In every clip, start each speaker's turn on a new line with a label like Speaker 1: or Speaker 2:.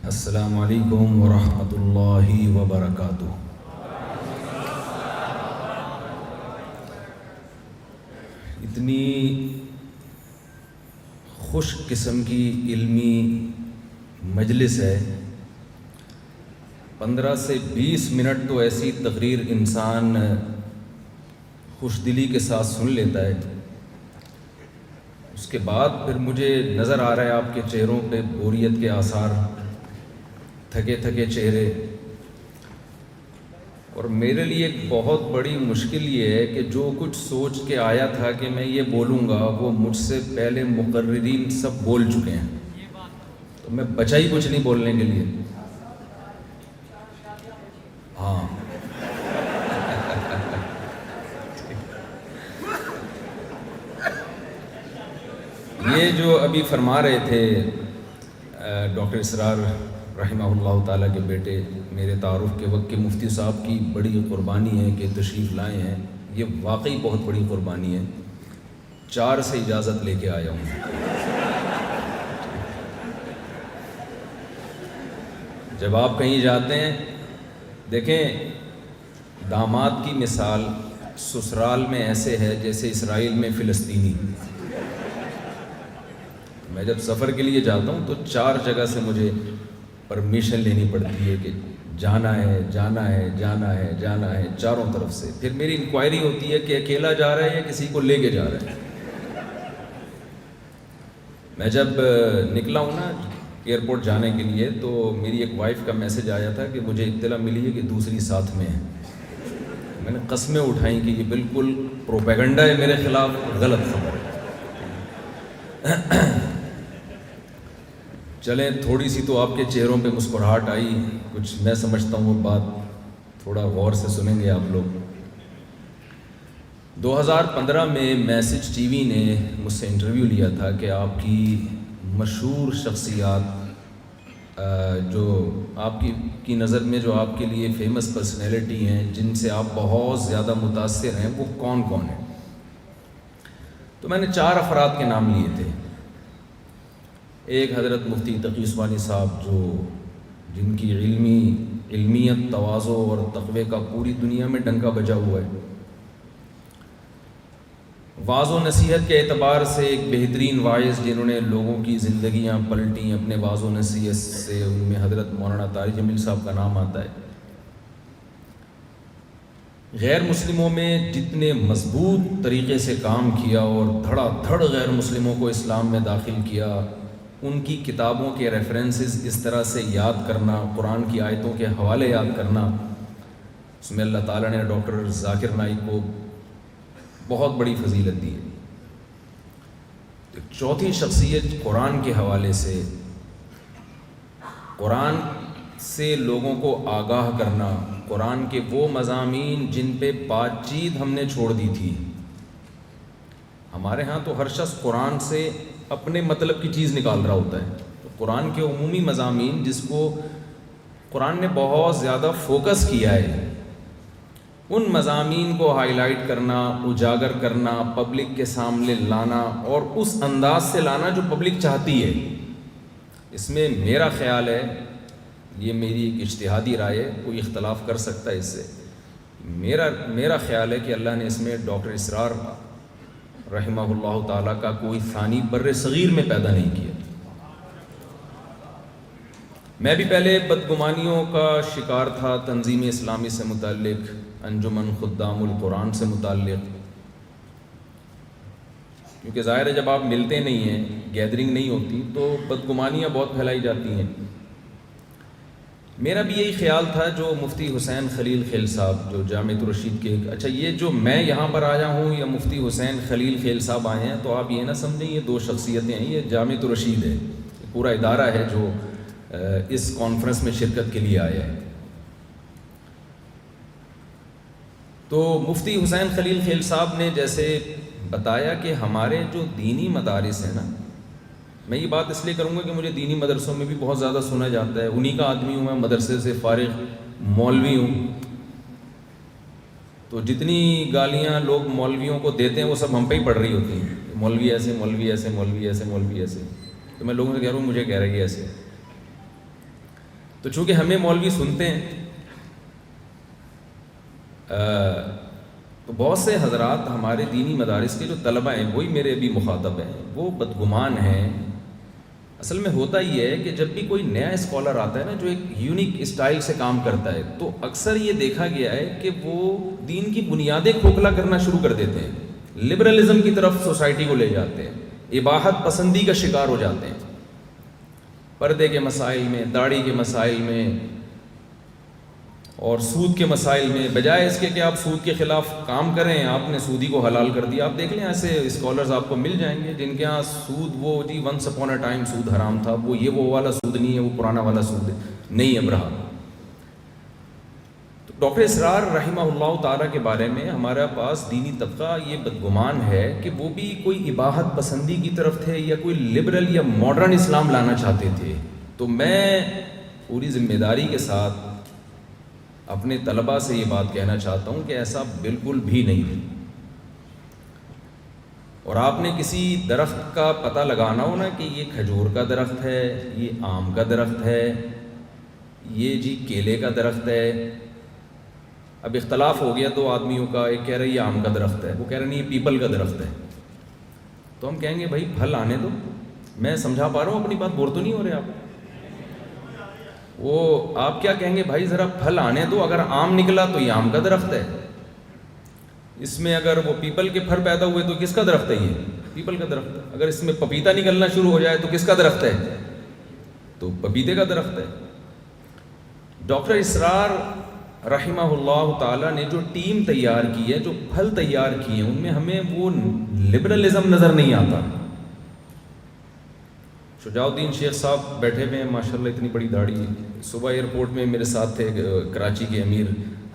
Speaker 1: السلام علیکم ورحمۃ اللہ وبرکاتہ۔ اتنی خوش قسم کی علمی مجلس ہے، 15 سے 20 منٹ تو ایسی تقریر انسان خوش دلی کے ساتھ سن لیتا ہے، اس کے بعد پھر مجھے نظر آ رہا ہے آپ کے چہروں پہ بوریت کے آثار، تھکے تھکے چہرے، اور میرے لیے ایک بہت بڑی مشکل یہ ہے کہ جو کچھ سوچ کے آیا تھا کہ میں یہ بولوں گا وہ مجھ سے پہلے مقررین سب بول چکے ہیں، تو میں بچا ہی کچھ نہیں بولنے کے لیے۔ ہاں یہ جو ابھی فرما رہے تھے ڈاکٹر اسرار رحمہ اللہ تعالیٰ کے بیٹے، میرے تعارف کے وقت کے مفتی صاحب کی بڑی قربانی ہے کہ تشریف لائے ہیں، یہ واقعی بہت بڑی قربانی ہے۔ 4 سے اجازت لے کے آیا ہوں۔ جب آپ کہیں جاتے ہیں، دیکھیں داماد کی مثال سسرال میں ایسے ہے جیسے اسرائیل میں فلسطینی۔ میں جب سفر کے لیے جاتا ہوں تو 4 جگہ سے مجھے پرمیشن لینی پڑتی ہے کہ جانا ہے جانا ہے جانا ہے جانا ہے، چاروں طرف سے۔ پھر میری انکوائری ہوتی ہے کہ اکیلا جا رہا ہے یا کسی کو لے کے جا رہا ہے۔ میں جب نکلا ہوں نا ایئرپورٹ جانے کے لیے تو میری ایک وائف کا میسج آیا تھا کہ مجھے اطلاع ملی ہے کہ دوسری ساتھ میں ہے۔ میں نے قسمیں اٹھائیں کہ یہ بالکل پروپیگنڈا ہے میرے خلاف، غلط خبر ہے۔ چلیں تھوڑی سی تو آپ کے چہروں پہ مسکراہٹ آئی، کچھ میں سمجھتا ہوں وہ بات تھوڑا غور سے سنیں گے آپ لوگ۔ 2015 میں میسج ٹی وی نے مجھ سے انٹرویو لیا تھا کہ آپ کی مشہور شخصیات جو آپ کی نظر میں جو آپ کے لیے فیمس پرسنالٹی ہیں، جن سے آپ بہت زیادہ متاثر ہیں، وہ کون کون ہیں؟ تو میں نے 4 افراد کے نام لیے تھے۔ ایک حضرت مفتی تقی عثمانی صاحب جن کی علمیت، تواضع اور تقوی کا پوری دنیا میں ڈنکا بجا ہوا ہے، واعظ و نصیحت کے اعتبار سے ایک بہترین واعظ جنہوں نے لوگوں کی زندگیاں پلٹیں اپنے واعظ و نصیحت سے، ان میں حضرت مولانا طارق جمیل صاحب کا نام آتا ہے۔ غیر مسلموں میں جتنے مضبوط طریقے سے کام کیا اور دھڑا دھڑ غیر مسلموں کو اسلام میں داخل کیا، ان کی کتابوں کے ریفرنسز اس طرح سے یاد کرنا، قرآن کی آیتوں کے حوالے یاد کرنا، اس میں اللہ تعالیٰ نے ڈاکٹر ذاکر نائک کو بہت بڑی فضیلت دی ہے۔ چوتھی شخصیت قرآن کے حوالے سے، قرآن سے لوگوں کو آگاہ کرنا، قرآن کے وہ مضامین جن پہ بات چیت ہم نے چھوڑ دی تھی۔ ہمارے ہاں تو ہر شخص قرآن سے اپنے مطلب کی چیز نکال رہا ہوتا ہے، تو قرآن کے عمومی مضامین جس کو قرآن نے بہت زیادہ فوکس کیا ہے، ان مضامین کو ہائی لائٹ کرنا، اجاگر کرنا، پبلک کے سامنے لانا، اور اس انداز سے لانا جو پبلک چاہتی ہے۔ اس میں میرا خیال ہے، یہ میری ایک اجتہادی رائے ہے، کوئی اختلاف کر سکتا ہے اس سے، میرا خیال ہے کہ اللہ نے اس میں ڈاکٹر اسرار رحمہ اللہ تعالیٰ کا کوئی ثانی بر صغیر میں پیدا نہیں کیا۔ میں بھی پہلے بدگمانیوں کا شکار تھا، تنظیم اسلامی سے متعلق، انجمن خدام القرآن سے متعلق، کیونکہ ظاہر ہے جب آپ ملتے نہیں ہیں، گیدرنگ نہیں ہوتی، تو بدگمانیاں بہت پھیلائی جاتی ہیں۔ میرا بھی یہی خیال تھا جو مفتی حسین خلیل خیل صاحب جو جامعۃ الرشید کے، اچھا یہ جو میں یہاں پر آیا ہوں یا مفتی حسین خلیل خیل صاحب آئے ہیں، تو آپ یہ نہ سمجھیں یہ 2 شخصیتیں ہیں، یہ جامعۃ الرشید ہے، پورا ادارہ ہے جو اس کانفرنس میں شرکت کے لیے آیا ہے۔ تو مفتی حسین خلیل خیل صاحب نے جیسے بتایا کہ ہمارے جو دینی مدارس ہیں نا، میں یہ بات اس لیے کروں گا کہ مجھے دینی مدرسوں میں بھی بہت زیادہ سنا جاتا ہے، انہی کا آدمی ہوں میں، مدرسے سے فارغ مولوی ہوں، تو جتنی گالیاں لوگ مولویوں کو دیتے ہیں وہ سب ہم پہ ہی پڑ رہی ہوتی ہیں، مولوی ایسے، مولوی ایسے، مولوی ایسے، مولوی ایسے، تو میں لوگوں سے کہہ رہا ہوں مجھے کہہ رہی ہے ایسے۔ تو چونکہ ہمیں مولوی سنتے ہیں تو بہت سے حضرات ہمارے دینی مدارس کے جو طلبہ ہیں وہی میرے بھی مخاطب ہیں، وہ بدگمان ہیں۔ اصل میں ہوتا یہ ہے کہ جب بھی کوئی نیا اسکالر آتا ہے نا جو ایک یونیک اسٹائل سے کام کرتا ہے، تو اکثر یہ دیکھا گیا ہے کہ وہ دین کی بنیادیں کھوکھلا کرنا شروع کر دیتے ہیں، لبرلزم کی طرف سوسائٹی کو لے جاتے ہیں، اباحت پسندی کا شکار ہو جاتے ہیں، پردے کے مسائل میں، داڑھی کے مسائل میں اور سود کے مسائل میں، بجائے اس کے کہ آپ سود کے خلاف کام کریں، آپ نے سودی کو حلال کر دیا۔ آپ دیکھ لیں ایسے اسکالرز آپ کو مل جائیں گے جن کے ہاں سود وہ جی ونس اپون اے ٹائم سود حرام تھا، وہ والا سود نہیں ہے، وہ پرانا والا سود نہیں اب رہا۔ تو ڈاکٹر اسرار رحمہ اللہ تعالیٰ کے بارے میں ہمارا پاس دینی طبقہ یہ بدگمان ہے کہ وہ بھی کوئی اباحت پسندی کی طرف تھے یا کوئی لبرل یا ماڈرن اسلام لانا چاہتے تھے۔ تو میں پوری ذمہ داری کے ساتھ اپنے طلباء سے یہ بات کہنا چاہتا ہوں کہ ایسا بالکل بھی نہیں ہے۔ اور آپ نے کسی درخت کا پتہ لگانا ہو نا کہ یہ کھجور کا درخت ہے، یہ آم کا درخت ہے، یہ جی کیلے کا درخت ہے۔ اب اختلاف ہو گیا دو آدمیوں کا، ایک کہہ رہا ہے یہ آم کا درخت ہے، وہ کہہ رہا نہیں یہ پیپل کا درخت ہے۔ تو ہم کہیں گے بھائی پھل آنے دو، میں سمجھا پا رہا ہوں اپنی بات، بور تو نہیں ہو رہے آپ؟ وہ آپ کیا کہیں گے بھائی ذرا پھل آنے دو، اگر آم نکلا تو یہ آم کا درخت ہے، اس میں اگر وہ پیپل کے پھل پیدا ہوئے تو کس کا درخت ہے؟ یہ پیپل کا درخت ہے۔ اگر اس میں پپیتا نکلنا شروع ہو جائے تو کس کا درخت ہے؟ تو پپیتے کا درخت ہے۔ ڈاکٹر اسرار رحمہ اللہ تعالیٰ نے جو ٹیم تیار کی ہے، جو پھل تیار کیے ہیں، ان میں ہمیں وہ لبرلزم نظر نہیں آتا۔ شجاع الدین شیخ صاحب بیٹھے ہوئے ہیں ماشاءاللہ، اتنی بڑی داڑھی، صبح ایئرپورٹ میں میرے ساتھ تھے کراچی کے امیر،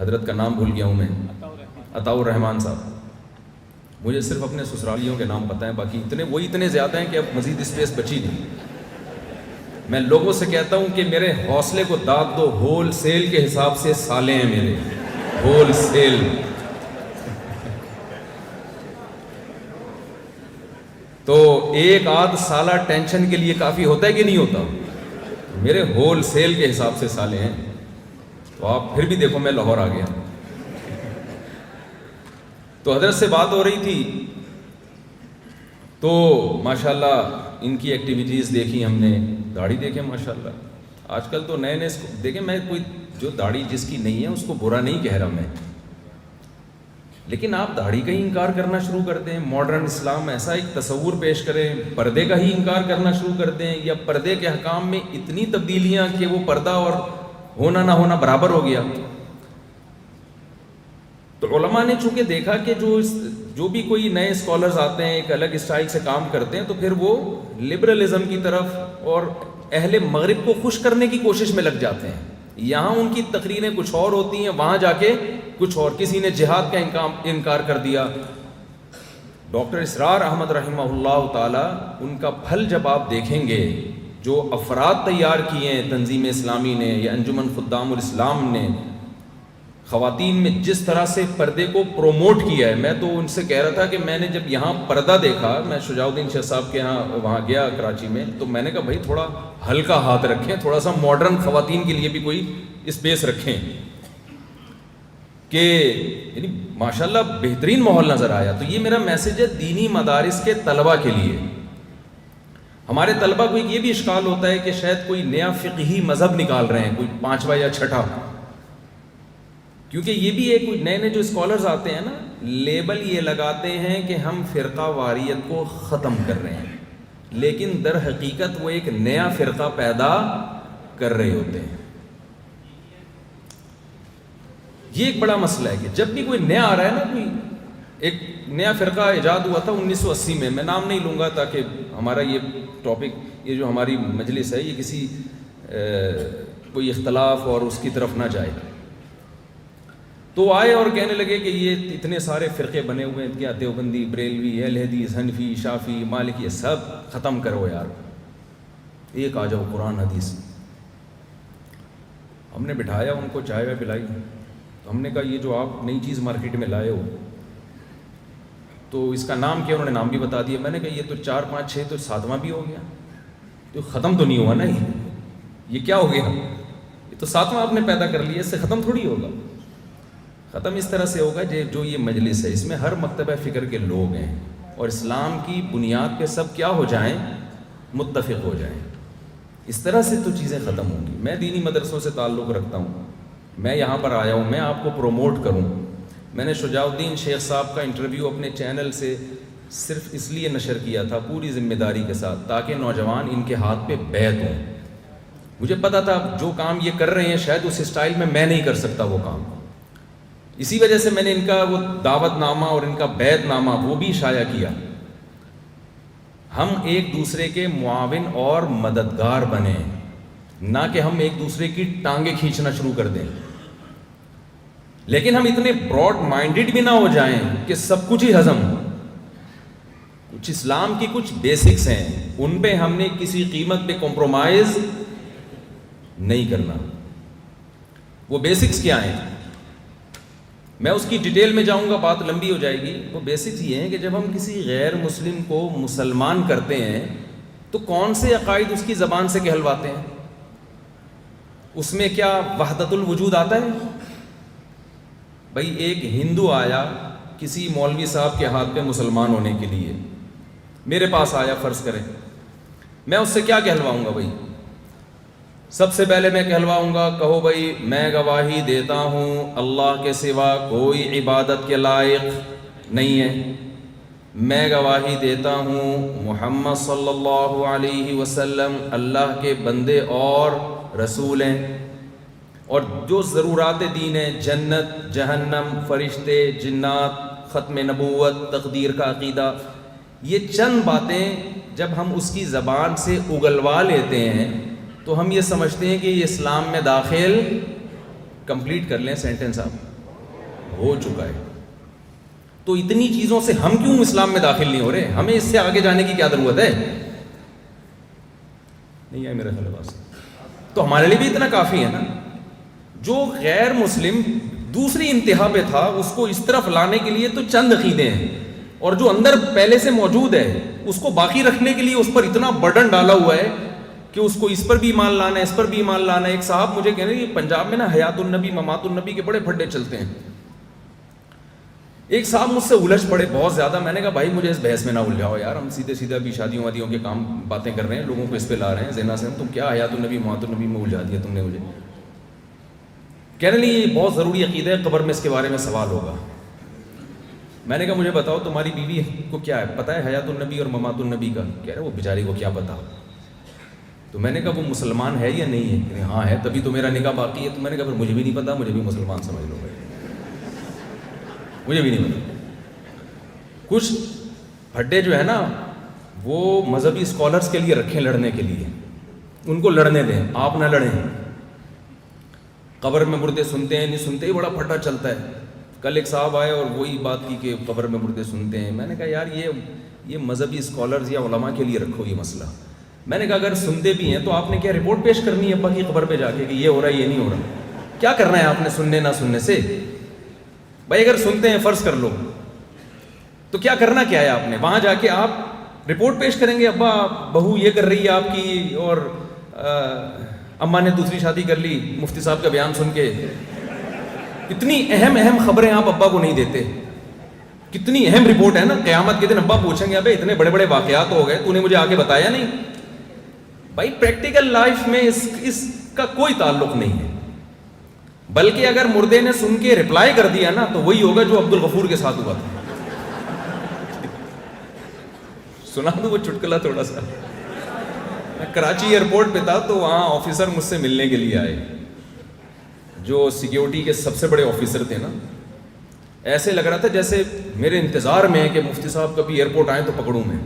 Speaker 1: حضرت کا نام بھول گیا ہوں میں، عطاء الرحمان صاحب۔ مجھے صرف اپنے سسرالیوں کے نام پتہ ہیں، باقی اتنے زیادہ ہیں کہ اب مزید اسپیس بچی نہیں۔ میں لوگوں سے کہتا ہوں کہ میرے حوصلے کو داد دو، ہول سیل کے حساب سے سالے ہیں میرے، ہول سیل۔ تو ایک آدھ سالہ ٹینشن کے لیے کافی ہوتا ہے کہ نہیں ہوتا؟ میرے ہول سیل کے حساب سے سالے ہیں۔ تو آپ پھر بھی دیکھو میں لاہور آ گیا۔ تو حضرت سے بات ہو رہی تھی تو ماشاءاللہ ان کی ایکٹیویٹیز دیکھی ہم نے، داڑھی دیکھیں ماشاءاللہ۔ آج کل تو نئے دیکھیں، میں کوئی جو داڑھی جس کی نہیں ہے اس کو برا نہیں کہہ رہا میں، لیکن آپ داڑھی کا ہی انکار کرنا شروع کر دیں، ماڈرن اسلام ایسا ایک تصور پیش کریں، پردے کا ہی انکار کرنا شروع کر دیں، یا پردے کے احکام میں اتنی تبدیلیاں کہ وہ پردہ اور ہونا نہ ہونا برابر ہو گیا۔ تو علماء نے چونکہ دیکھا کہ جو بھی کوئی نئے اسکالرز آتے ہیں ایک الگ اسٹائل سے کام کرتے ہیں، تو پھر وہ لبرلزم کی طرف اور اہل مغرب کو خوش کرنے کی کوشش میں لگ جاتے ہیں۔ یہاں ان کی تقریریں کچھ اور ہوتی ہیں، وہاں جا کے کچھ اور، کسی نے جہاد کا انکار کر دیا۔ ڈاکٹر اسرار احمد رحمہ اللہ تعالی، ان کا پھل جب آپ دیکھیں گے، جو افراد تیار کیے ہیں تنظیم اسلامی نے یا انجمن خدام الاسلام نے، خواتین میں جس طرح سے پردے کو پروموٹ کیا ہے، میں تو ان سے کہہ رہا تھا کہ میں نے جب یہاں پردہ دیکھا، میں شجاع الدین شیخ صاحب کے یہاں وہاں گیا کراچی میں، تو میں نے کہا بھائی تھوڑا ہلکا ہاتھ رکھیں، تھوڑا سا ماڈرن خواتین کے لیے بھی کوئی اسپیس رکھیں، کہ یعنی ماشاءاللہ بہترین ماحول نظر آیا۔ تو یہ میرا میسج ہے دینی مدارس کے طلبہ کے لیے۔ ہمارے طلبہ کو یہ بھی اشکال ہوتا ہے کہ شاید کوئی نیا فقہی مذہب نکال رہے ہیں، کوئی پانچواں یا چھٹا، کیونکہ یہ بھی ایک نئے جو اسکالرز آتے ہیں نا، لیبل یہ لگاتے ہیں کہ ہم فرقہ واریت کو ختم کر رہے ہیں، لیکن در حقیقت وہ ایک نیا فرقہ پیدا کر رہے ہوتے ہیں۔ یہ ایک بڑا مسئلہ ہے کہ جب بھی کوئی نیا آ رہا ہے نا، کوئی ایک نیا فرقہ ایجاد ہوا تھا 1980 میں نام نہیں لوں گا تاکہ ہمارا یہ ٹاپک، یہ جو ہماری مجلس ہے، یہ کسی کوئی اختلاف اور اس کی طرف نہ جائے۔ تو آئے اور کہنے لگے کہ یہ اتنے سارے فرقے بنے ہوئے ہیں، کیا دیوبندی، بریلوی، اہل حدیث، حنفی، شافعی، مالکی، یہ سب ختم کرو یار، ایک آ جاؤ قرآن حدیث۔ ہم نے بٹھایا ان کو، چائے پلائی، تو ہم نے کہا یہ جو آپ نئی چیز مارکیٹ میں لائے ہو تو اس کا نام کیا؟ انہوں نے نام بھی بتا دیا۔ میں نے کہا یہ تو 4 5 6 تو 7واں بھی ہو گیا، تو ختم تو نہیں ہوا نا، یہ کیا ہو گیا؟ یہ تو ساتواں آپ نے پیدا کر لیا، اس سے ختم تھوڑی ہوگا. ختم اس طرح سے ہوگا جو یہ مجلس ہے اس میں ہر مکتبہ فکر کے لوگ ہیں اور اسلام کی بنیاد پہ سب کیا ہو جائیں، متفق ہو جائیں. اس طرح سے تو چیزیں ختم ہوں گی. میں دینی مدرسوں سے تعلق رکھتا ہوں، میں یہاں پر آیا ہوں، میں آپ کو پروموٹ کروں. میں نے شجاع الدین شیخ صاحب کا انٹرویو اپنے چینل سے صرف اس لیے نشر کیا تھا پوری ذمہ داری کے ساتھ تاکہ نوجوان ان کے ہاتھ پہ بیعت ہوں. مجھے پتا تھا جو کام یہ کر رہے ہیں شاید اس اسٹائل میں نہیں کر سکتا وہ کام. اسی وجہ سے میں نے ان کا وہ دعوت نامہ اور ان کا بیعت نامہ وہ بھی شائع کیا. ہم ایک دوسرے کے معاون اور مددگار بنیں، نہ کہ ہم ایک دوسرے کی ٹانگیں کھینچنا شروع کر دیں. لیکن ہم اتنے براڈ مائنڈڈ بھی نہ ہو جائیں کہ سب کچھ ہی ہضم. کچھ اسلام کی کچھ بیسکس ہیں، ان پہ ہم نے کسی قیمت پہ کمپرومائز نہیں کرنا. وہ بیسکس کیا ہیں؟ میں اس کی ڈیٹیل میں جاؤں گا، بات لمبی ہو جائے گی. وہ بیسکس یہ ہیں کہ جب ہم کسی غیر مسلم کو مسلمان کرتے ہیں تو کون سے عقائد اس کی زبان سے کہلواتے ہیں؟ اس میں کیا وحدت الوجود آتا ہے؟ بھائی ایک ہندو آیا کسی مولوی صاحب کے ہاتھ پہ مسلمان ہونے کے لیے، میرے پاس آیا فرض کریں، میں اس سے کیا کہلواؤں گا؟ بھائی سب سے پہلے میں کہلواؤں گا، کہو بھائی میں گواہی دیتا ہوں اللہ کے سوا کوئی عبادت کے لائق نہیں ہے، میں گواہی دیتا ہوں محمد صلی اللہ علیہ وسلم اللہ کے بندے اور رسول ہیں، اور جو ضرورات دین ہیں، جنت، جہنم، فرشتے، جنات، ختم نبوت، تقدیر کا عقیدہ، یہ چند باتیں جب ہم اس کی زبان سے اگلوا لیتے ہیں تو ہم یہ سمجھتے ہیں کہ یہ اسلام میں داخل کمپلیٹ کر لیں. سینٹنس آپ ہو چکا ہے. تو اتنی چیزوں سے ہم کیوں اسلام میں داخل نہیں ہو رہے؟ ہمیں اس سے آگے جانے کی کیا ضرورت ہے؟ نہیں ہے میرے خیال سے. تو ہمارے لیے بھی اتنا کافی ہے نا. جو غیر مسلم دوسری انتہا پہ تھا اس کو اس طرف لانے کے لیے تو چند عقیدے ہیں، اور جو اندر پہلے سے موجود ہے اس کو باقی رکھنے کے لیے اس پر اتنا برڈن ڈالا ہوا ہے کہ اس کو اس پر بھی ایمان لانا ہے، اس پر بھی ایمان لانا ہے. ایک صاحب مجھے کہہ رہے ہیں کہ پنجاب میں نا حیات النبی ممات النبی کے بڑے پھڈے چلتے ہیں. ایک صاحب مجھ سے الجھ پڑے بہت زیادہ. میں نے کہا بھائی مجھے اس بحث میں نہ الجھاؤ یار، ہم سیدھے سیدھے ابھی شادیوں وادیوں کے کام باتیں کر رہے ہیں، لوگوں کو اس پہ لا رہے ہیں زنا سے. تم کیا حیات النبی ممات النبی میں الجھا دیا تم نے مجھے. کہنے لگے یہ بہت ضروری عقیدہ ہے، قبر میں اس کے بارے میں سوال ہوگا. میں نے کہا مجھے بتاؤ تمہاری بیوی کو کیا ہے پتہ ہے حیات النبی اور ممات النبی کا؟ کہہ رہے وہ بیچاری کو کیا پتا. تو میں نے کہا وہ مسلمان ہے یا نہیں ہے؟ کہ ہاں ہے، تبھی تو میرا نکاح باقی ہے. تو میں نے کہا پھر مجھے بھی نہیں پتا، مجھے بھی مسلمان سمجھ لو. مجھے بھی نہیں پتا. کچھ پھڈے جو ہے نا وہ مذہبی اسکالرس کے لیے رکھیں لڑنے کے لیے، ان کو لڑنے دیں، آپ نہ لڑیں. قبر میں مردے سنتے ہیں نہیں سنتے ہی بڑا پھٹا چلتا ہے. کل ایک صاحب آئے اور وہی بات کی کہ قبر میں مردے سنتے ہیں. میں نے کہا یار یہ مذہبی اسکالرز یا علماء کے لیے رکھو یہ مسئلہ. میں نے کہا اگر سنتے بھی ہیں تو آپ نے کیا رپورٹ پیش کرنی ہے ابا کی قبر پہ جا کے کہ یہ ہو رہا ہے یہ نہیں ہو رہا؟ کیا کرنا ہے آپ نے سننے نہ سننے سے؟ بھائی اگر سنتے ہیں فرض کر لو تو کیا کرنا کیا ہے آپ نے؟ وہاں جا کے آپ رپورٹ پیش کریں گے ابا بہو یہ کر رہی ہے آپ کی، اور اماں نے دوسری شادی کر لی مفتی صاحب کا بیان سن کے. اتنی اہم خبریں آپ ابا کو نہیں دیتے. کتنی اہم رپورٹ ہے نا. قیامت کے دن ابا پوچھیں گے ابے اتنے بڑے بڑے واقعات ہو گئے تو نے مجھے آگے بتایا نہیں. بھائی پریکٹیکل لائف میں اس کا کوئی تعلق نہیں ہے. بلکہ اگر مردے نے سن کے رپلائی کر دیا نا تو وہی ہوگا جو عبد الغفور کے ساتھ ہوا تھا. سنا دو وہ چٹکلا تھوڑا سا. میں کراچی ایئرپورٹ پہ تھا تو وہاں آفیسر مجھ سے ملنے کے لیے آئے، جو سیکیورٹی کے سب سے بڑے آفیسر تھے نا. ایسے لگ رہا تھا جیسے میرے انتظار میں ہے کہ مفتی صاحب کبھی ایئرپورٹ آئیں تو پکڑوں میں.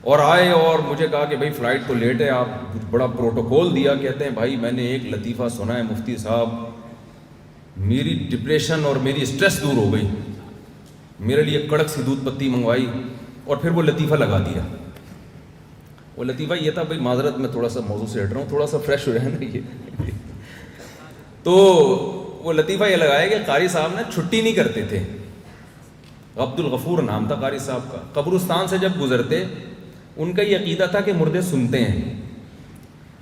Speaker 1: اور آئے اور مجھے کہا کہ بھائی فلائٹ تو لیٹ ہے. آپ بڑا پروٹوکول دیا. کہتے ہیں بھائی میں نے ایک لطیفہ سنا ہے مفتی صاحب، میری ڈپریشن اور میری اسٹریس دور ہو گئی. میرے لیے کڑک سی دودھ پتی منگوائی اور پھر وہ لطیفہ لگا دیا. وہ لطیفہ یہ تھا، بھائی معذرت میں تھوڑا سا موضوع سے ہٹ رہا ہوں، تھوڑا سا فریش ہو جائے نا یہ. تو وہ لطیفہ یہ لگایا کہ قاری صاحب نے چھٹی نہیں کرتے تھے. عبد الغفور نام تھا قاری صاحب کا. قبرستان سے جب گزرتے ان کا یہ عقیدہ تھا کہ مردے سنتے ہیں.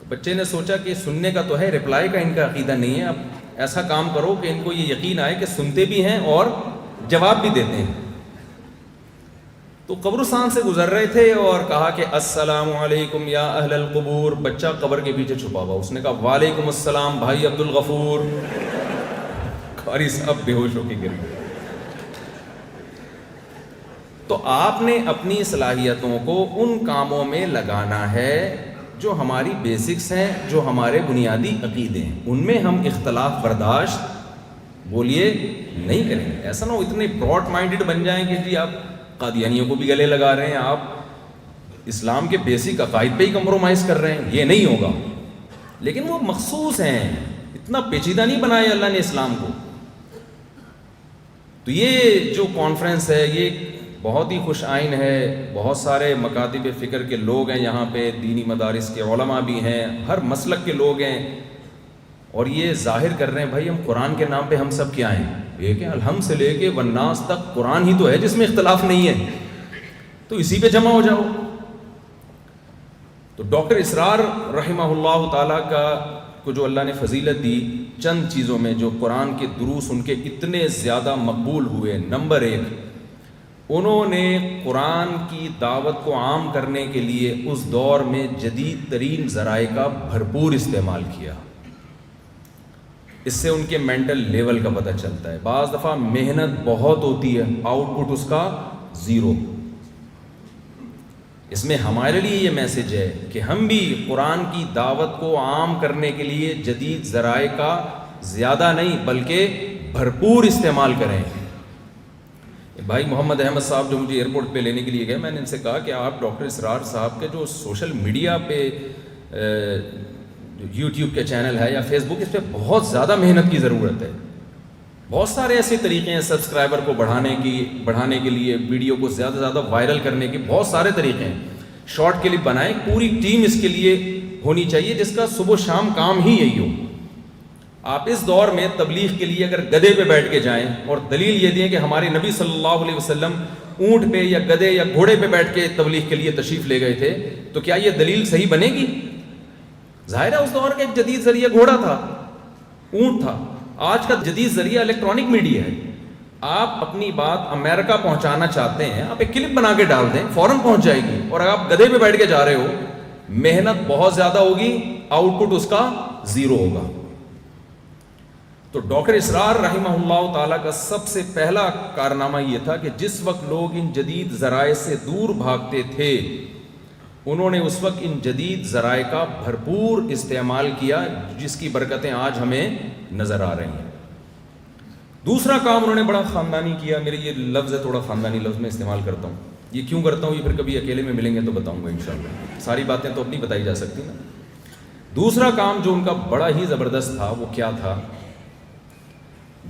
Speaker 1: بچے نے سوچا کہ سننے کا تو ہے، رپلائی کا ان کا عقیدہ نہیں ہے، اب ایسا کام کرو کہ ان کو یہ یقین آئے کہ سنتے بھی ہیں اور جواب بھی دیتے ہیں۔ تو قبرستان سے گزر رہے تھے اور کہا کہ السلام علیکم یا اہل القبور، بچہ قبر کے پیچھے چھپا ہوا، اس نے کہا وعلیکم السلام بھائی عبد الغفور، قاری صاحب بے ہوش ہو کے گر گئے۔ تو آپ نے اپنی صلاحیتوں کو ان کاموں میں لگانا ہے جو ہماری بیسکس ہیں، جو ہمارے بنیادی عقیدے ہیں، ان میں ہم اختلاف برداشت بولیے نہیں کریں گے۔ ایسا نہ ہو اتنے براڈ مائنڈڈ بن جائیں کہ جی آپ قادیانیوں کو بھی گلے لگا رہے ہیں، آپ اسلام کے بیسک عقائد پہ ہی کمپرومائز کر رہے ہیں، یہ نہیں ہوگا۔ لیکن وہ مخصوص ہیں، اتنا پیچیدہ نہیں بنایا اللہ نے اسلام کو۔ تو یہ جو کانفرنس ہے یہ بہت ہی خوش آئین ہے، بہت سارے مکاتب فکر کے لوگ ہیں یہاں پہ، دینی مدارس کے علماء بھی ہیں، ہر مسلک کے لوگ ہیں، اور یہ ظاہر کر رہے ہیں بھائی ہم قرآن کے نام پہ ہم سب کیا ہیں، ایک ہے الحمد سے لے کے والناس تک قرآن ہی تو ہے جس میں اختلاف نہیں ہے، تو اسی پہ جمع ہو جاؤ۔ تو ڈاکٹر اسرار رحمہ اللہ تعالیٰ کو جو اللہ نے فضیلت دی چند چیزوں میں، جو قرآن کے دروس ان کے اتنے زیادہ مقبول ہوئے، نمبر 1 انہوں نے قرآن کی دعوت کو عام کرنے کے لیے اس دور میں جدید ترین ذرائع کا بھرپور استعمال کیا۔ اس سے ان کے مینٹل لیول کا پتہ چلتا ہے۔ بعض دفعہ محنت بہت ہوتی ہے، آؤٹ پٹ اس کا 0۔ اس میں ہمارے لیے یہ میسج ہے کہ ہم بھی قرآن کی دعوت کو عام کرنے کے لیے جدید ذرائع کا زیادہ نہیں بلکہ بھرپور استعمال کریں۔ بھائی محمد احمد صاحب جو مجھے ایئرپورٹ پہ لینے کے لیے گئے، میں نے ان سے کہا کہ آپ ڈاکٹر اسرار صاحب کے جو سوشل میڈیا پہ یوٹیوب کے چینل ہے یا فیس بک، اس پہ بہت زیادہ محنت کی ضرورت ہے۔ بہت سارے ایسے طریقے ہیں سبسکرائبر کو بڑھانے کے لیے، ویڈیو کو زیادہ سے زیادہ وائرل کرنے کے بہت سارے طریقے ہیں۔ شارٹ کلپ بنائیں، پوری ٹیم اس کے لیے ہونی چاہیے جس کا صبح و شام کام ہی یہی ہو۔ آپ اس دور میں تبلیغ کے لیے اگر گدھے پہ بیٹھ کے جائیں اور دلیل یہ دیں کہ ہمارے نبی صلی اللہ علیہ وسلم اونٹ پہ یا گدھے یا گھوڑے پہ بیٹھ کے تبلیغ کے لیے تشریف لے گئے تھے، تو کیا یہ دلیل صحیح بنے گی؟ ظاہر ہے اس دور کا ایک جدید ذریعہ گھوڑا تھا، اونٹ تھا۔ آج کا جدید ذریعہ الیکٹرانک میڈیا ہے۔ آپ اپنی بات امریکہ پہنچانا چاہتے ہیں، آپ ایک کلپ بنا کے ڈال دیں، فوراً پہنچ جائے گی۔ اور اگر آپ گدھے پہ بیٹھ کے جا رہے ہو، محنت بہت زیادہ ہوگی، آؤٹ پٹ اس کا 0 ہوگا۔ تو ڈاکٹر اسرار رحمہ اللہ تعالیٰ کا سب سے پہلا کارنامہ یہ تھا کہ جس وقت لوگ ان جدید ذرائع سے دور بھاگتے تھے، انہوں نے اس وقت ان جدید ذرائع کا بھرپور استعمال کیا، جس کی برکتیں آج ہمیں نظر آ رہی ہیں۔ دوسرا کام انہوں نے بڑا خاندانی کیا، میرے یہ لفظ ہے تھوڑا خاندانی لفظ میں استعمال کرتا ہوں، یہ کیوں کرتا ہوں یہ پھر کبھی اکیلے میں ملیں گے تو بتاؤں گا انشاءاللہ، ساری باتیں تو اپنی بتائی جا سکتی نا۔ دوسرا کام جو ان کا بڑا ہی زبردست تھا وہ کیا تھا،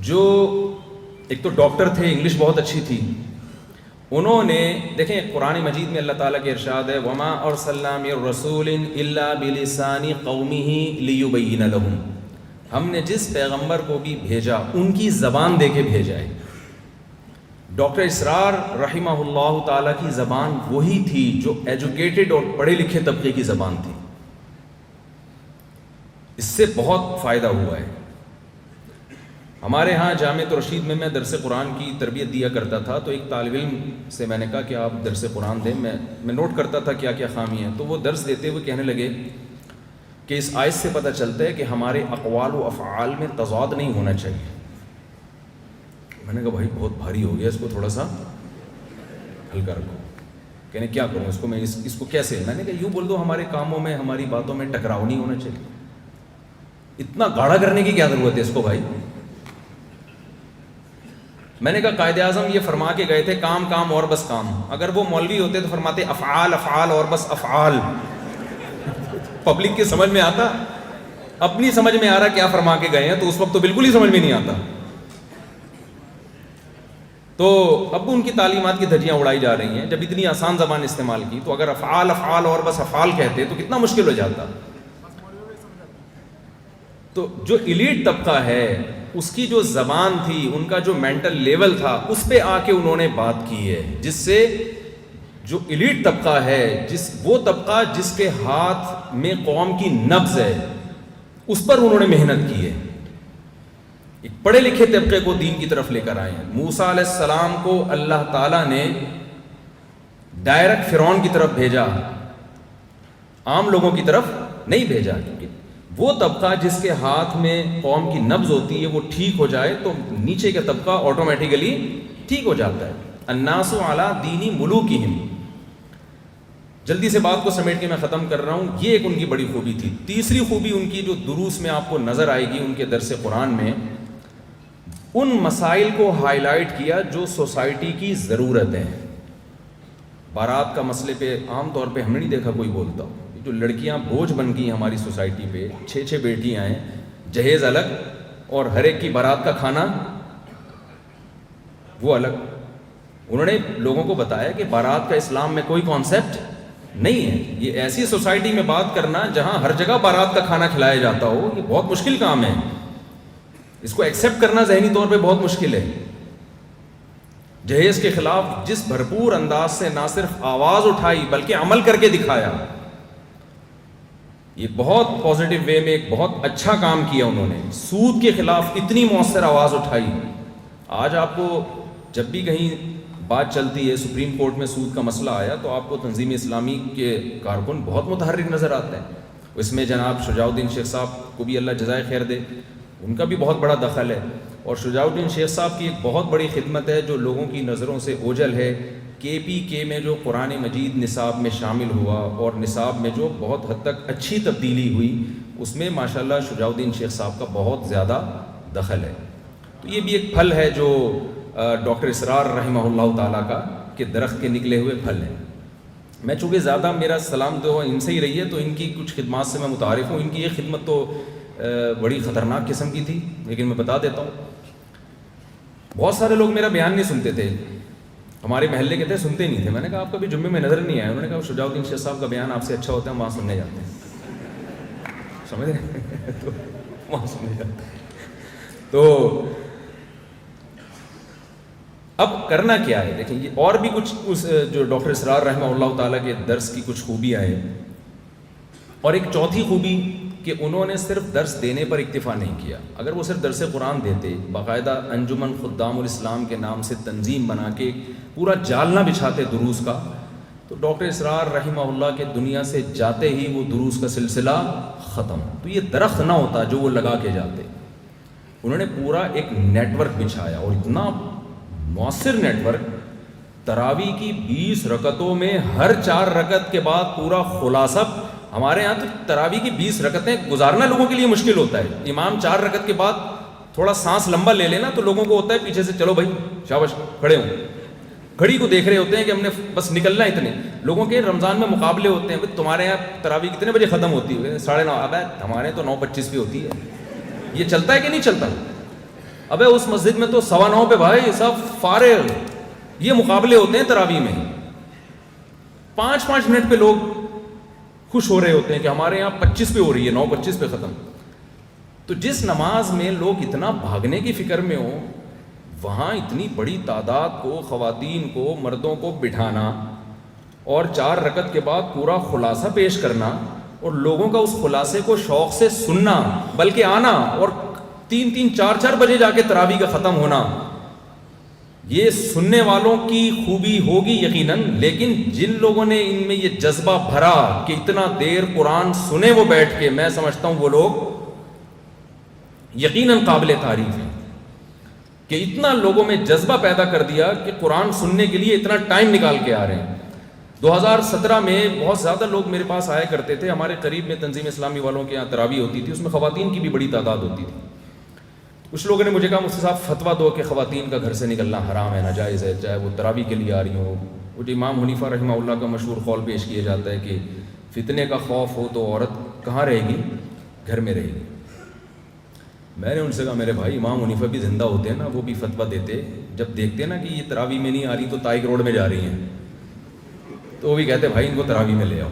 Speaker 1: جو ایک تو ڈاکٹر تھے، انگلش بہت اچھی تھی، انہوں نے دیکھیں قرآن مجید میں اللہ تعالیٰ کے ارشاد ہے وَمَا أَرْسَلْنَا مِن رَسُولٍ إِلَّا بِلِسَانِ قَوْمِهِ لِيُبَيِّنَ لَهُمْ، ہم نے جس پیغمبر کو بھی بھیجا ان کی زبان دے کے بھیجا ہے۔ ڈاکٹر اسرار رحمہ اللہ تعالیٰ کی زبان وہی تھی جو ایجوکیٹڈ اور پڑھے لکھے طبقے کی زبان تھی۔ اس سے بہت فائدہ ہوا ہے۔ ہمارے ہاں جامعۃ رشید میں درس قرآن کی تربیت دیا کرتا تھا، تو ایک طالب علم سے میں نے کہا کہ آپ درس قرآن دیں، میں نوٹ کرتا تھا کیا کیا خامی ہیں، تو وہ درس دیتے ہوئے کہنے لگے کہ اس آیت سے پتہ چلتا ہے کہ ہمارے اقوال و افعال میں تضاد نہیں ہونا چاہیے۔ میں نے کہا بھائی بہت بھاری ہو گیا، اس کو تھوڑا سا ہلکا رکھو۔ کہنے کیا کروں اس کو، میں اس کو کیسے؟ میں نے کہا یوں بول دو ہمارے کاموں میں ہماری باتوں میں ٹکراؤ نہیں ہونا چاہیے۔ اتنا گاڑھا کرنے کی کیا ضرورت ہے اس کو بھائی؟ میں نے کہا قائد اعظم یہ فرما کے گئے تھے کام کام اور بس کام، اگر وہ مولوی ہوتے تو فرماتے افعال افعال اور بس افعال۔ پبلک کی سمجھ میں آتا؟ اپنی سمجھ میں آ رہا کیا فرما کے گئے ہیں، تو اس وقت تو بالکل ہی سمجھ میں نہیں آتا۔ تو اب ان کی تعلیمات کی دھجیاں اڑائی جا رہی ہیں، جب اتنی آسان زبان استعمال کی تو اگر افعال افعال اور بس افعال کہتے تو کتنا مشکل ہو جاتا۔ تو جو ایلیٹ طبقہ ہے اس کی جو زبان تھی، ان کا جو مینٹل لیول تھا، اس پہ آ کے انہوں نے بات کی ہے، جس سے جو ایلیٹ طبقہ ہے، وہ طبقہ جس کے ہاتھ میں قوم کی نبض ہے اس پر انہوں نے محنت کی ہے. ایک پڑھے لکھے طبقے کو دین کی طرف لے کر آئے ہیں. موسیٰ علیہ السلام کو اللہ تعالیٰ نے ڈائریکٹ فرعون کی طرف بھیجا, عام لوگوں کی طرف نہیں بھیجا, کیونکہ وہ طبقہ جس کے ہاتھ میں قوم کی نبض ہوتی ہے وہ ٹھیک ہو جائے تو نیچے کا طبقہ آٹومیٹیکلی ٹھیک ہو جاتا ہے. الناس علی دین ملوکہم. جلدی سے بات کو سمیٹ کے میں ختم کر رہا ہوں. یہ ایک ان کی بڑی خوبی تھی. تیسری خوبی ان کی جو دروس میں آپ کو نظر آئے گی ان کے درس قرآن میں, ان مسائل کو ہائی لائٹ کیا جو سوسائٹی کی ضرورت ہے. بارات کا مسئلے پہ عام طور پہ ہم نے نہیں دیکھا کوئی بولتا. جو لڑکیاں بوجھ بن گئی ہیں ہماری سوسائٹی پہ, 6 بیٹیاں ہیں, جہیز الگ اور ہر ایک کی بارات کا کھانا وہ الگ. انہوں نے لوگوں کو بتایا کہ بارات کا اسلام میں کوئی کانسیپٹ نہیں ہے. یہ ایسی سوسائٹی میں بات کرنا جہاں ہر جگہ بارات کا کھانا کھلایا جاتا ہو, یہ بہت مشکل کام ہے. اس کو ایکسیپٹ کرنا ذہنی طور پہ بہت مشکل ہے. جہیز کے خلاف جس بھرپور انداز سے نہ صرف آواز اٹھائی بلکہ عمل کر کے دکھایا, یہ بہت پازیٹیو وے میں ایک بہت اچھا کام کیا انہوں نے. سود کے خلاف اتنی مؤثر آواز اٹھائی. آج آپ کو جب بھی کہیں بات چلتی ہے, سپریم کورٹ میں سود کا مسئلہ آیا, تو آپ کو تنظیم اسلامی کے کارکن بہت متحرک نظر آتے ہیں. اس میں جناب شجاع الدین شیخ صاحب کو بھی اللہ جزائے خیر دے, ان کا بھی بہت بڑا دخل ہے. اور شجاع الدین شیخ صاحب کی ایک بہت بڑی خدمت ہے جو لوگوں کی نظروں سے اوجھل ہے. KPK میں جو قرآن مجید نصاب میں شامل ہوا اور نصاب میں جو بہت حد تک اچھی تبدیلی ہوئی, اس میں ماشاءاللہ شجاع الدین شیخ صاحب کا بہت زیادہ دخل ہے. تو یہ بھی ایک پھل ہے جو ڈاکٹر اسرار رحمہ اللہ تعالیٰ کا کہ درخت کے نکلے ہوئے پھل ہیں. میں چونکہ زیادہ میرا سلام تو ان سے ہی رہی ہے تو ان کی کچھ خدمات سے میں متعارف ہوں. ان کی یہ خدمت تو بڑی خطرناک قسم کی تھی, لیکن میں بتا دیتا ہوں. بہت سارے لوگ میرا بیان نہیں سنتے تھے, ہمارے محلے کے تھے, سنتے نہیں تھے. میں نے کہا آپ کبھی جمعے میں نظر نہیں آئے. انہوں نے کہا شجاع الدین شیخ صاحب کا بیان آپ سے اچھا ہوتا ہے, ہم وہاں سننے جاتے ہیں. سمجھ رہے ہیں؟ تو وہاں سننے جاتے ہیں. تو اب کرنا کیا ہے دیکھیں, یہ اور بھی کچھ اس جو ڈاکٹر اسرار رحمہ اللہ تعالیٰ کے درس کی کچھ خوبیاں ہیں. اور ایک چوتھی خوبی کہ انہوں نے صرف درس دینے پر اکتفا نہیں کیا. اگر وہ صرف درس قرآن دیتے, باقاعدہ انجمن خدام الاسلام کے نام سے تنظیم بنا کے پورا جال نہ بچھاتے دروس کا, تو ڈاکٹر اسرار رحمہ اللہ کے دنیا سے جاتے ہی وہ دروس کا سلسلہ ختم. تو یہ درخت نہ ہوتا جو وہ لگا کے جاتے. انہوں نے پورا ایک نیٹ ورک بچھایا, اور اتنا مؤثر نیٹ ورک. تراویح کی 20 رکعتوں میں ہر 4 رکعت کے بعد پورا خلاصہ. ہمارے ہاں تو تراویح کی 20 رکعتیں گزارنا لوگوں کے لیے مشکل ہوتا ہے. امام 4 رکعت کے بعد تھوڑا سانس لمبا لے لینا تو لوگوں کو ہوتا ہے پیچھے سے چلو بھائی شاباش کھڑے ہوں. گھڑی کو دیکھ رہے ہوتے ہیں کہ ہم نے بس نکلنا ہے. اتنے لوگوں کے رمضان میں مقابلے ہوتے ہیں, تمہارے یہاں تراویح کتنے بجے ختم ہوتی ہے؟ 9:30. اب ہمارے تو 9:25 پہ ہوتی ہے. یہ چلتا ہے کہ نہیں چلتا؟ ابے اس مسجد میں تو 9:15 پہ بھائی سب فارغ. یہ مقابلے ہوتے ہیں تراویح میں. 5-5 منٹ پہ لوگ خوش ہو رہے ہوتے ہیں کہ ہمارے یہاں 25 پہ ہو رہی ہے, 9:25 پہ ختم. تو جس نماز میں لوگ اتنا بھاگنے کی فکر میں ہوں, وہاں اتنی بڑی تعداد کو, خواتین کو, مردوں کو بٹھانا اور 4 رکعت کے بعد پورا خلاصہ پیش کرنا, اور لوگوں کا اس خلاصے کو شوق سے سننا, بلکہ آنا, اور 3-3, 4-4 بجے جا کے تراویح کا ختم ہونا. یہ سننے والوں کی خوبی ہوگی یقیناً, لیکن جن لوگوں نے ان میں یہ جذبہ بھرا کہ اتنا دیر قرآن سنے وہ بیٹھ کے, میں سمجھتا ہوں وہ لوگ یقیناً قابل تعریف ہیں کہ اتنا لوگوں میں جذبہ پیدا کر دیا کہ قرآن سننے کے لیے اتنا ٹائم نکال کے آ رہے ہیں. 2017 میں بہت زیادہ لوگ میرے پاس آیا کرتے تھے. ہمارے قریب میں تنظیم اسلامی والوں کے یہاں تراویح ہوتی تھی, اس میں خواتین کی بھی بڑی تعداد ہوتی تھی. کچھ لوگوں نے مجھے کہا مفتی صاحب فتویٰ دو کہ خواتین کا گھر سے نکلنا حرام ہے, ناجائز ہے, چاہے وہ تراویح کے لیے آ رہی ہوں. وہ جو امام حنیفہ رحمہ اللہ کا مشہور قول پیش کیا جاتا ہے کہ فتنے کا خوف ہو تو عورت کہاں رہے گی؟ گھر میں رہے گی. میں نے ان سے کہا میرے بھائی امام حنیفہ بھی زندہ ہوتے ہیں نا, وہ بھی فتویٰ دیتے. جب دیکھتے نا کہ یہ تراویح میں نہیں آ رہی تو تائک روڈ میں جا رہی ہیں, تو وہ بھی کہتے بھائی ان کو تراویح میں لے آؤ.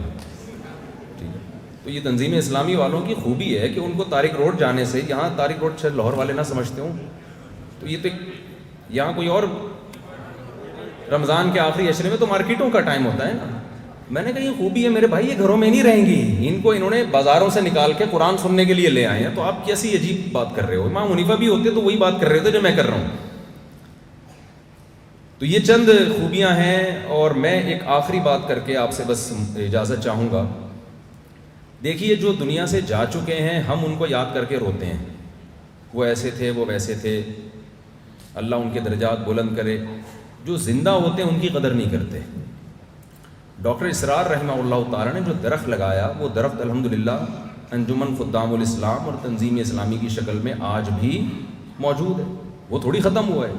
Speaker 1: ٹھیک ہے, تو یہ تنظیم اسلامی والوں کی خوبی ہے کہ ان کو طارق روڈ جانے سے, یہاں طارق روڈ شاید لاہور والے نہ سمجھتے ہوں, تو یہ تو یہاں کوئی اور رمضان کے آخری عشرے میں تو مارکیٹوں کا ٹائم ہوتا ہے نا, میں نے کہا یہ خوبی ہے میرے بھائی، یہ گھروں میں نہیں رہیں گی، ان کو انہوں نے بازاروں سے نکال کے قرآن سننے کے لیے لے آئے ہیں، تو آپ کیسی عجیب بات کر رہے ہو؟ امام حنیفہ بھی ہوتے تو وہی بات کر رہے تھے جو میں کر رہا ہوں۔ تو یہ چند خوبیاں ہیں، اور میں ایک آخری بات کر کے آپ سے بس اجازت چاہوں گا۔ دیکھیے جو دنیا سے جا چکے ہیں ہم ان کو یاد کر کے روتے ہیں، وہ ایسے تھے، وہ ویسے تھے، اللہ ان کے درجات بلند کرے۔ جو زندہ ہوتے ہیں ان کی قدر نہیں کرتے۔ ڈاکٹر اسرار رحمہ اللہ تعالیٰ نے جو درخت لگایا، وہ درخت الحمدللہ انجمن خدام الاسلام اور تنظیم اسلامی کی شکل میں آج بھی موجود ہے، وہ تھوڑی ختم ہوا ہے۔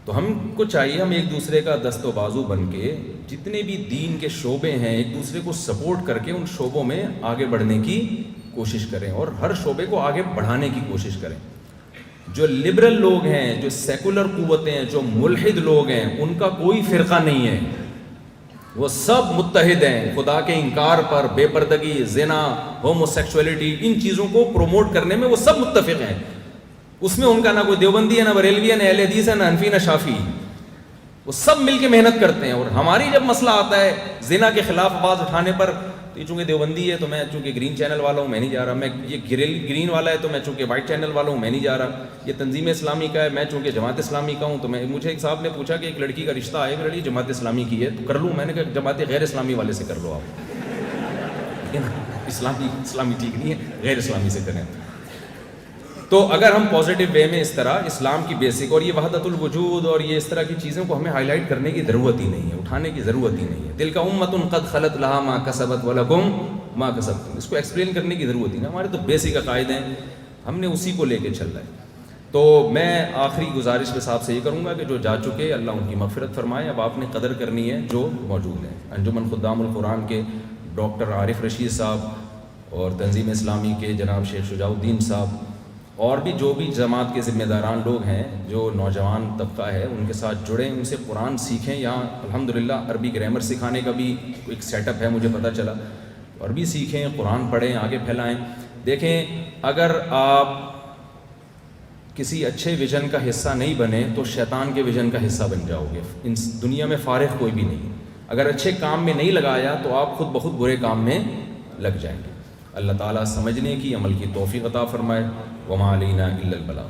Speaker 1: تو ہم کو چاہیے ہم ایک دوسرے کا دست و بازو بن کے جتنے بھی دین کے شعبے ہیں ایک دوسرے کو سپورٹ کر کے ان شعبوں میں آگے بڑھنے کی کوشش کریں، اور ہر شعبے کو آگے بڑھانے کی کوشش کریں۔ جو لبرل لوگ ہیں، جو سیکولر قوتیں ہیں، جو ملحد لوگ ہیں، ان کا کوئی فرقہ نہیں ہے، وہ سب متحد ہیں خدا کے انکار پر، بے پردگی، زنا، ہومو سیکشولیٹی، ان چیزوں کو پروموٹ کرنے میں وہ سب متفق ہیں۔ اس میں ان کا نہ کوئی دیوبندی ہے، نہ بریلوی ہے، نہ اہل حدیث ہے، نہ حنفی، نہ شافعی، وہ سب مل کے محنت کرتے ہیں۔ اور ہماری جب مسئلہ آتا ہے زنا کے خلاف آواز اٹھانے پر، تو یہ چونکہ دیوبندی ہے تو میں چونکہ گرین چینل والا ہوں میں نہیں جا رہا، میں یہ گرین والا ہے تو میں چونکہ وائٹ چینل والا ہوں میں نہیں جا رہا، یہ تنظیم اسلامی کا ہے میں چونکہ جماعت اسلامی کا ہوں تو میں، مجھے ایک صاحب نے پوچھا کہ ایک لڑکی کا رشتہ آئے، لڑکی جماعت اسلامی کی ہے تو کر لوں؟ میں نے کہا جماعت غیر اسلامی والے سے کر لو آپ، اسلامی ٹھیک نہیں ہے، غیر اسلامی سے کریں۔ تو اگر ہم پازیٹیو وے میں اس طرح اسلام کی بیسک اور یہ وحدت الوجود اور یہ اس طرح کی چیزوں کو ہمیں ہائی لائٹ کرنے کی ضرورت ہی نہیں ہے، اٹھانے کی ضرورت ہی نہیں ہے۔ تلک امۃ قد خلت لہا ما کسبت ولکم ما کسبتم، اس کو ایکسپلین کرنے کی ضرورت ہی نہیں، ہمارے تو بیسک عقائد ہیں، ہم نے اسی کو لے کے چل رہا ہے۔ تو میں آخری گزارش بس آپ سے یہ کروں گا کہ جو جا چکے اللہ ان کی مغفرت فرمائے، اب آپ نے قدر کرنی ہے جو موجود ہیں۔ انجمن خدام القرآن کے ڈاکٹر عارف رشید صاحب اور تنظیم اسلامی کے جناب شیخ شجاع الدین صاحب اور بھی جو بھی جماعت کے ذمہ داران لوگ ہیں، جو نوجوان طبقہ ہے، ان کے ساتھ جڑیں، ان سے قرآن سیکھیں۔ یہاں الحمدللہ عربی گرامر سکھانے کا بھی ایک سیٹ اپ ہے، مجھے پتہ چلا، عربی سیکھیں، قرآن پڑھیں، آگے پھیلائیں۔ دیکھیں اگر آپ کسی اچھے ویژن کا حصہ نہیں بنے تو شیطان کے ویژن کا حصہ بن جاؤ گے۔ ان دنیا میں فارغ کوئی بھی نہیں، اگر اچھے کام میں نہیں لگایا تو آپ خود بخود برے کام میں لگ جائیں گے۔ اللہ تعالیٰ سمجھنے کی، عمل کی توفیق عطا فرمائے۔ وما علینا الا البلاغ۔